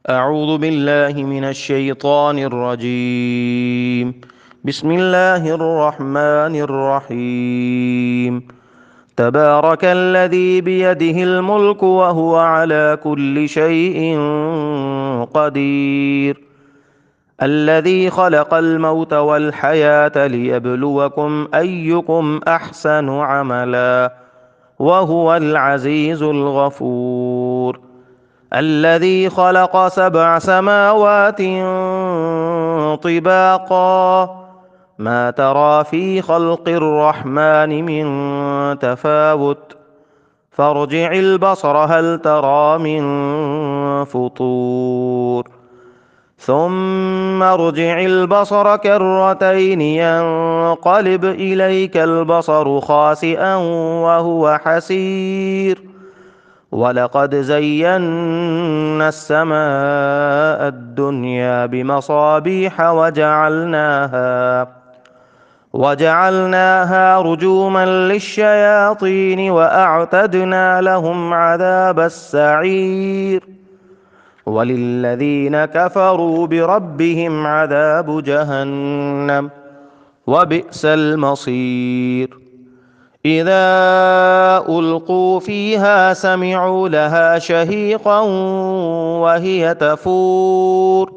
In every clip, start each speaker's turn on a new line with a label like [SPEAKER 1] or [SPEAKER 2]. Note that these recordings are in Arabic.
[SPEAKER 1] أعوذ بالله من الشيطان الرجيم. بسم الله الرحمن الرحيم. تبارك الذي بيده الملك وهو على كل شيء قدير. الذي خلق الموت والحياة ليبلوكم أيكم أحسن عملا وهو العزيز الغفور. الذي خلق 7 سماوات طباقا ما ترى في خلق الرحمن من تفاوت فارجع البصر هل ترى من فطور ثم ارجع البصر كرتين ينقلب إليك البصر خاسئا وهو حسير. ولقد زينا السماء الدنيا بمصابيح وجعلناها رجوما للشياطين وأعتدنا لهم عذاب السعير. وللذين كفروا بربهم عذاب جهنم وبئس المصير. إذا ألقوا فيها سمعوا لها شهيقا وهي تفور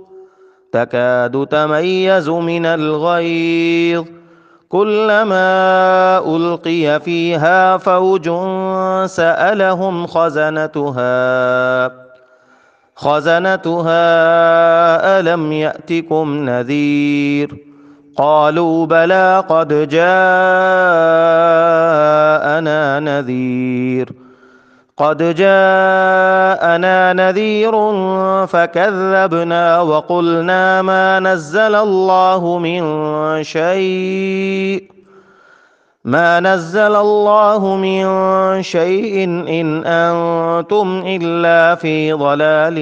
[SPEAKER 1] تكاد تميز من الغيظ كلما ألقي فيها فوج سألهم خزنتها ألم يأتكم نذير قالوا بلى قد جاءنا نذير فكذبنا وقلنا ما نزل الله من شيء إن أنتم إلا في ضلال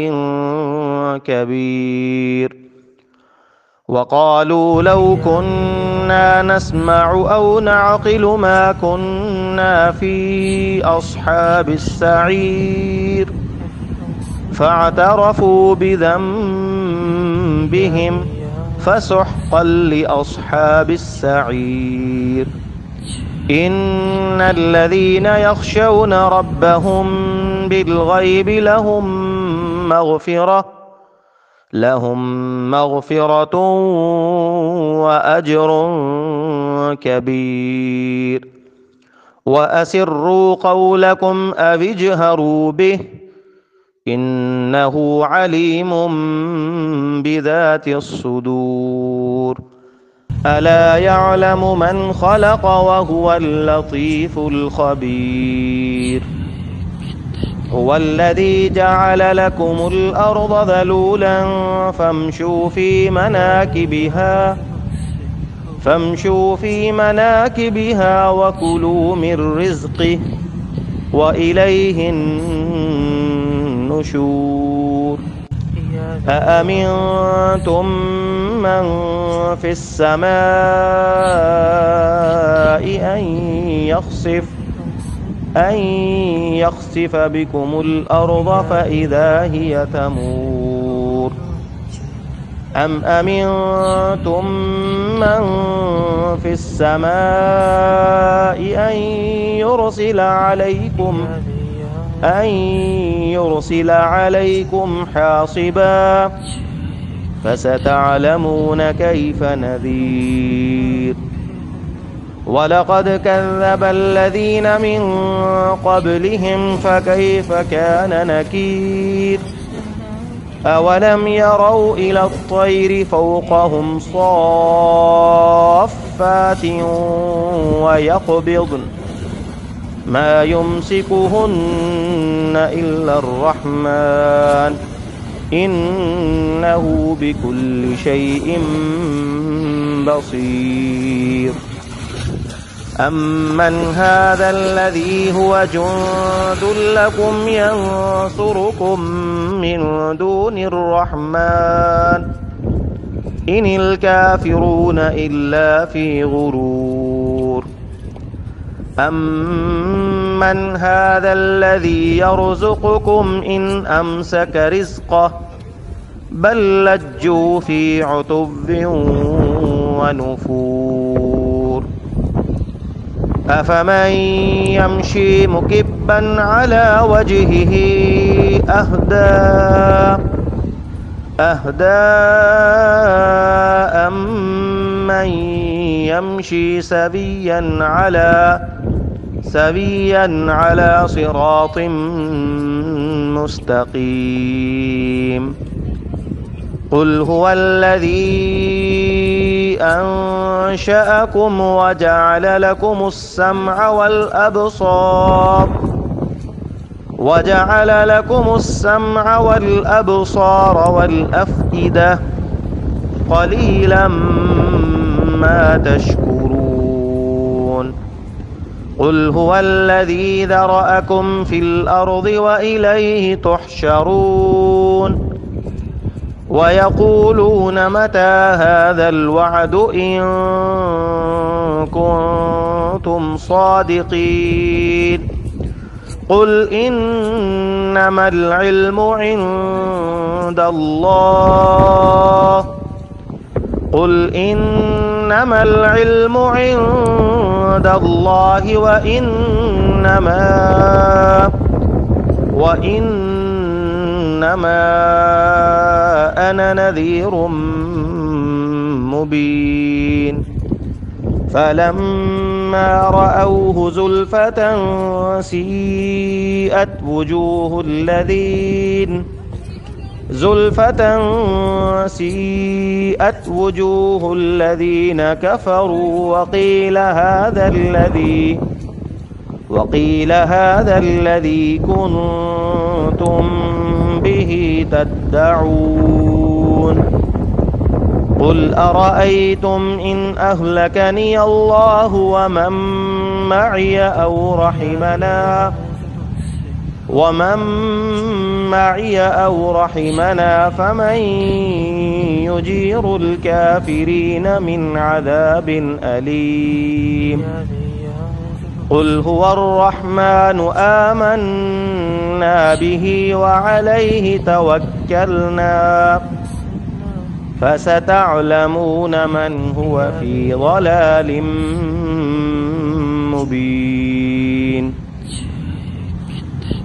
[SPEAKER 1] كبير. وقالوا لو كنا نسمع أو نعقل ما كنا في أصحاب السعير فاعترفوا بذنبهم فسحقا لأصحاب السعير. إن الذين يخشون ربهم بالغيب لهم مغفرة وأجر كبير. وأسروا قولكم أو اجهروا به إنه عليم بذات الصدور. ألا يعلم من خلق وهو اللطيف الخبير. هو الذي جعل لكم الأرض ذلولا فامشوا في مناكبها وكلوا من رزقه وإليه النشور. أأمنتم من في السماء أن يخسف بكم الأرض فإذا هي تمور أم أمنتم من في السماء أن يرسل عليكم حاصبا فستعلمون كيف نذير. ولقد كذب الذين من قبلهم فكيف كان نكير. أولم يروا إلى الطير فوقهم صافات ويقبضن ما يمسكهن إلا الرحمن إنه بكل شيء بصير. أمن هذا الذي هو جند لكم ينصركم من دون الرحمن إن الكافرون إلا في غرور. أمن هذا الذي يرزقكم إن أمسك رزقه بل لجوا في عتب ونفور أفمن يمشي مكبا على وجهه أهدى أمن يمشي سويا على صراط مستقيم قل هو الذي أنشأكم وجعل لكم السمع والأبصار والأفئدة قليلا ما تشكرون قل هو الذي ذرأكم في الأرض وإليه تحشرون ويقولون متى هذا الوعد إن كنتم صادقين قل إنما العلم عند الله وإنما أنا نذير مبين فلما رأوه زلفة سيئت وجوه الذين كفروا وقيل هذا الذي كنتم به تدعون قل أرأيتم إن أهلكني الله ومن معي أو رحمنا فمن يجير الكافرين من عذاب أليم قل هو الرحمن آمنا به وعليه توكلنا فستعلمون من هو في ضلال مبين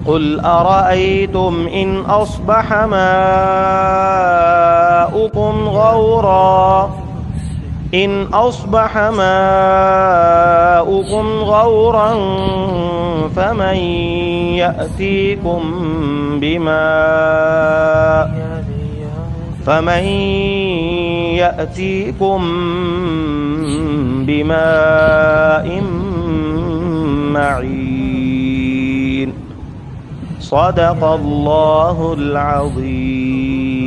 [SPEAKER 1] قل أرأيتم إن أصبح ماؤكم غورا فمن يأتيكم بماء معين صدق الله العظيم.